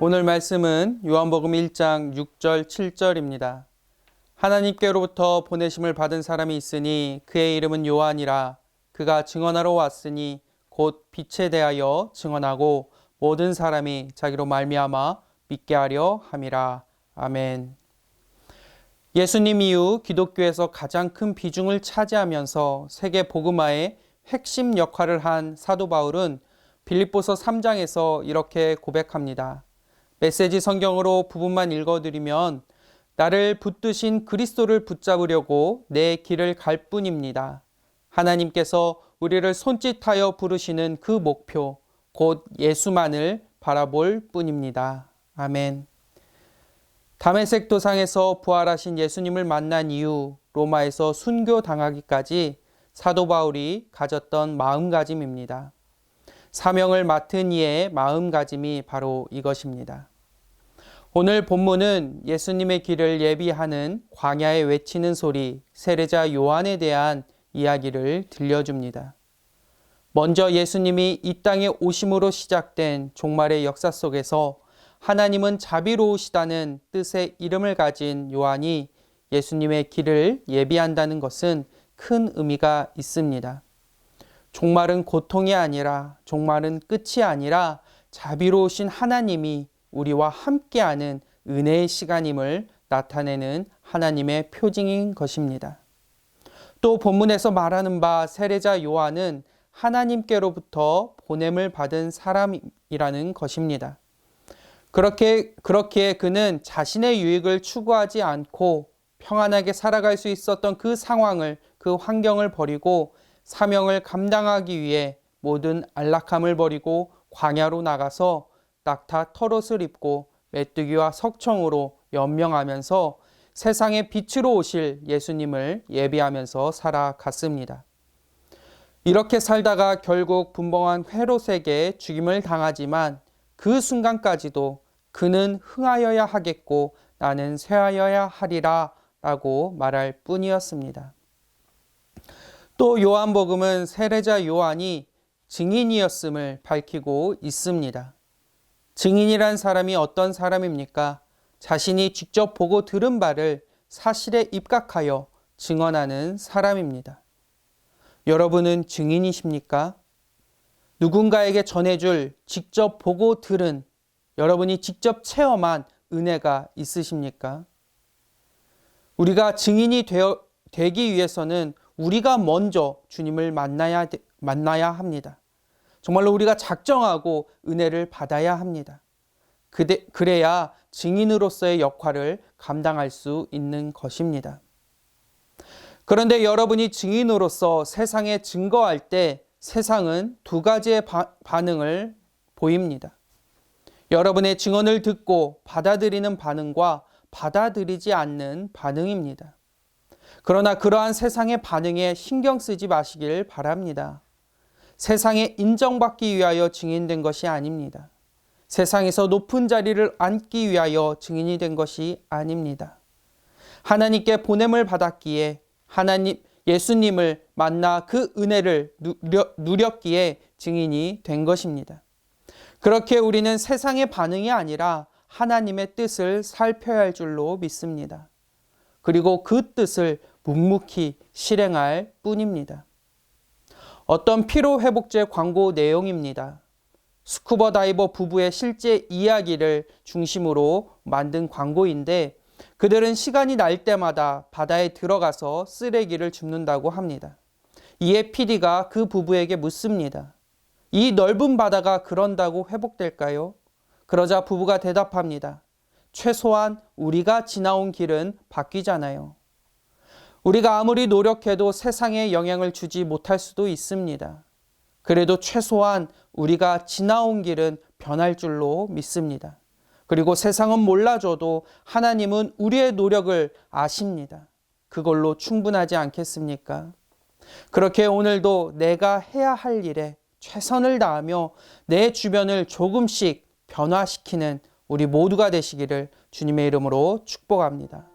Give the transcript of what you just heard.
오늘 말씀은 요한복음 1장 6절 7절입니다. 하나님께로부터 보내심을 받은 사람이 있으니 그의 이름은 요한이라. 그가 증언하러 왔으니 곧 빛에 대하여 증언하고 모든 사람이 자기로 말미암아 믿게 하려 함이라. 아멘. 예수님 이후 기독교에서 가장 큰 비중을 차지하면서 세계 복음화의 핵심 역할을 한 사도 바울은 빌립보서 3장에서 이렇게 고백합니다. 메시지 성경으로 부분만 읽어드리면 나를 붙드신 그리스도를 붙잡으려고 내 길을 갈 뿐입니다. 하나님께서 우리를 손짓하여 부르시는 그 목표, 곧 예수만을 바라볼 뿐입니다. 아멘. 다메섹 도상에서 부활하신 예수님을 만난 이후 로마에서 순교당하기까지 사도 바울이 가졌던 마음가짐입니다. 사명을 맡은 이의 마음가짐이 바로 이것입니다. 오늘 본문은 예수님의 길을 예비하는 광야에 외치는 소리, 세례자 요한에 대한 이야기를 들려줍니다. 먼저 예수님이 이 땅에 오심으로 시작된 종말의 역사 속에서 하나님은 자비로우시다는 뜻의 이름을 가진 요한이 예수님의 길을 예비한다는 것은 큰 의미가 있습니다. 종말은 고통이 아니라, 종말은 끝이 아니라 자비로우신 하나님이 우리와 함께하는 은혜의 시간임을 나타내는 하나님의 표징인 것입니다. 또 본문에서 말하는 바 세례자 요한은 하나님께로부터 보냄을 받은 사람이라는 것입니다. 그렇기에 그는 자신의 유익을 추구하지 않고 평안하게 살아갈 수 있었던 그 상황을, 그 환경을 버리고 사명을 감당하기 위해 모든 안락함을 버리고 광야로 나가서 낙타 털옷을 입고 메뚜기와 석청으로 연명하면서 세상의 빛으로 오실 예수님을 예비하면서 살아갔습니다. 이렇게 살다가 결국 분봉한 헤롯에게 죽임을 당하지만 그 순간까지도 그는 흥하여야 하겠고 나는 쇠하여야 하리라 라고 말할 뿐이었습니다. 또 요한복음은 세례자 요한이 증인이었음을 밝히고 있습니다. 증인이란 사람이 어떤 사람입니까? 자신이 직접 보고 들은 바를 사실에 입각하여 증언하는 사람입니다. 여러분은 증인이십니까? 누군가에게 전해줄 직접 보고 들은, 여러분이 직접 체험한 은혜가 있으십니까? 우리가 증인이 되기 위해서는 우리가 먼저 주님을 만나야 합니다. 정말로 우리가 작정하고 은혜를 받아야 합니다. 그래야 증인으로서의 역할을 감당할 수 있는 것입니다. 그런데 여러분이 증인으로서 세상에 증거할 때 세상은 두 가지의 반응을 보입니다. 여러분의 증언을 듣고 받아들이는 반응과 받아들이지 않는 반응입니다. 그러나 그러한 세상의 반응에 신경 쓰지 마시길 바랍니다. 세상에 인정받기 위하여 증인된 것이 아닙니다. 세상에서 높은 자리를 앉기 위하여 증인이 된 것이 아닙니다. 하나님께 보냄을 받았기에 예수님을 만나 그 은혜를 누렸기에 증인이 된 것입니다. 그렇게 우리는 세상의 반응이 아니라 하나님의 뜻을 살펴야 할 줄로 믿습니다. 그리고 그 뜻을 묵묵히 실행할 뿐입니다. 어떤 피로회복제 광고 내용입니다. 스쿠버 다이버 부부의 실제 이야기를 중심으로 만든 광고인데 그들은 시간이 날 때마다 바다에 들어가서 쓰레기를 줍는다고 합니다. 이에 PD가 그 부부에게 묻습니다. 이 넓은 바다가 그런다고 회복될까요? 그러자 부부가 대답합니다. 최소한 우리가 지나온 길은 바뀌잖아요. 우리가 아무리 노력해도 세상에 영향을 주지 못할 수도 있습니다. 그래도 최소한 우리가 지나온 길은 변할 줄로 믿습니다. 그리고 세상은 몰라줘도 하나님은 우리의 노력을 아십니다. 그걸로 충분하지 않겠습니까? 그렇게 오늘도 내가 해야 할 일에 최선을 다하며 내 주변을 조금씩 변화시키는 우리 모두가 되시기를 주님의 이름으로 축복합니다.